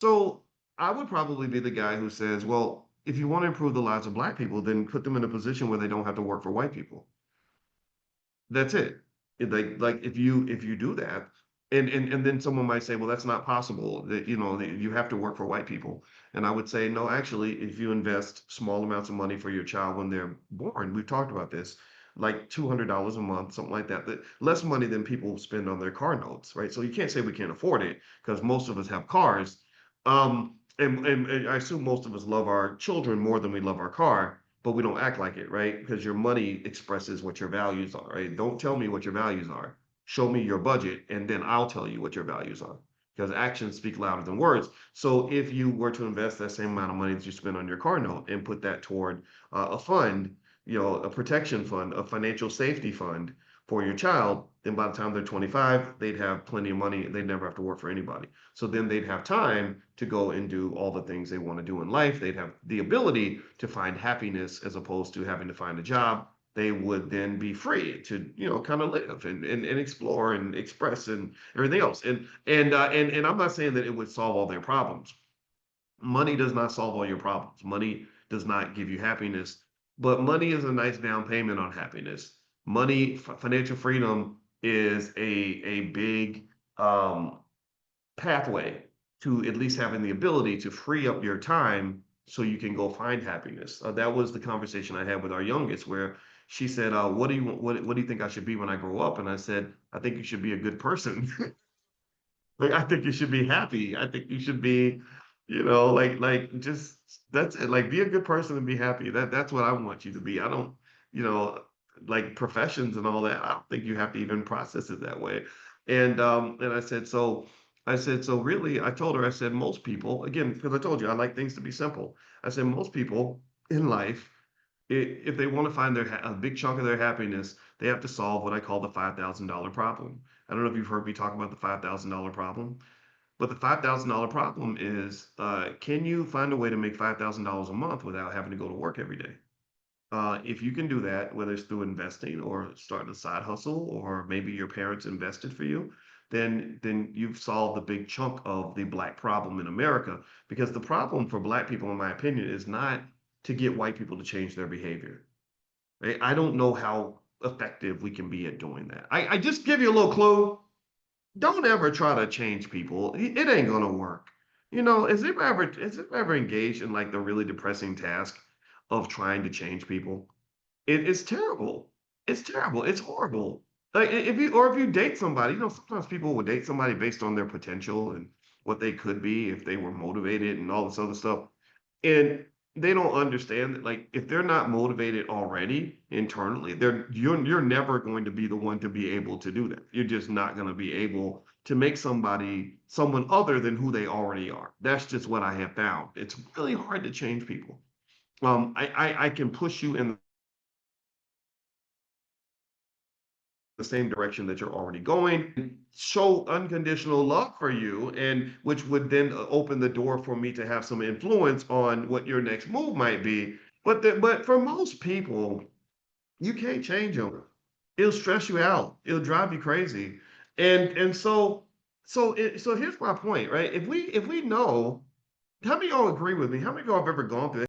So I would probably be the guy who says, well, if you want to improve the lives of black people, then put them in a position where they don't have to work for white people. That's it. Like if you do that, and then someone might say, well, that's not possible. That that you have to work for white people. And I would say, no, actually, if you invest small amounts of money for your child when they're born, we've talked about this, like $200 a month, something like that. That less money than people spend on their car notes, right? So you can't say we can't afford it because most of us have cars. And I assume most of us love our children more than we love our car, but we don't act like it, right? Because your money expresses what your values are, right? Don't tell me what your values are. Show me your budget, and then I'll tell you what your values are. Because actions speak louder than words. So if you were to invest that same amount of money that you spend on your car note and put that toward a fund, a protection fund, a financial safety fund for your child, then by the time they're 25, they'd have plenty of money. They'd never have to work for anybody. So then they'd have time to go and do all the things they want to do in life. They'd have the ability to find happiness as opposed to having to find a job. They would then be free to, kind of live and explore and express and everything else. And I'm not saying that it would solve all their problems. Money does not solve all your problems. Money does not give you happiness, but money is a nice down payment on happiness. Money, financial freedom is a big um, pathway to at least having the ability to free up your time so you can go find happiness. That was the conversation I had with our youngest, where she said, what do you think I should be when I grow up?" And I said, "I think you should be a good person. Like, I think you should be happy. I think you should be, just that's it. Like, be a good person and be happy. That's what I want you to be. I don't, you know, like professions and all that. I don't think you have to even process it that way." And I said, so really, I told her, I said, most people, again, because I told you I like things to be simple. I said, most people in life, if they want to find a big chunk of their happiness, they have to solve what I call the $5,000 problem. I don't know if you've heard me talk about the $5,000 problem, but the $5,000 problem is, can you find a way to make $5,000 a month without having to go to work every day? If you can do that, whether it's through investing or starting a side hustle, or maybe your parents invested for you, then you've solved the big chunk of the black problem in America. Because the problem for black people, in my opinion, is not to get white people to change their behavior. Right? I don't know how effective we can be at doing that. I just give you a little clue. Don't ever try to change people. It ain't gonna work. Has it ever engaged in like the really depressing task of trying to change people? It's terrible. It's terrible. It's horrible. Like, if you date somebody, sometimes people will date somebody based on their potential and what they could be if they were motivated and all this other stuff. And they don't understand that, like, if they're not motivated already internally, you're never going to be the one to be able to do that. You're just not going to be able to make somebody someone other than who they already are. That's just what I have found. It's really hard to change people. I can push you in the same direction that you're already going, show unconditional love for you, and which would then open the door for me to have some influence on what your next move might be. But for most people, you can't change them. It'll stress you out. It'll drive you crazy. And so here's my point, right? If we know, how many of y'all agree with me? How many of y'all have ever gone through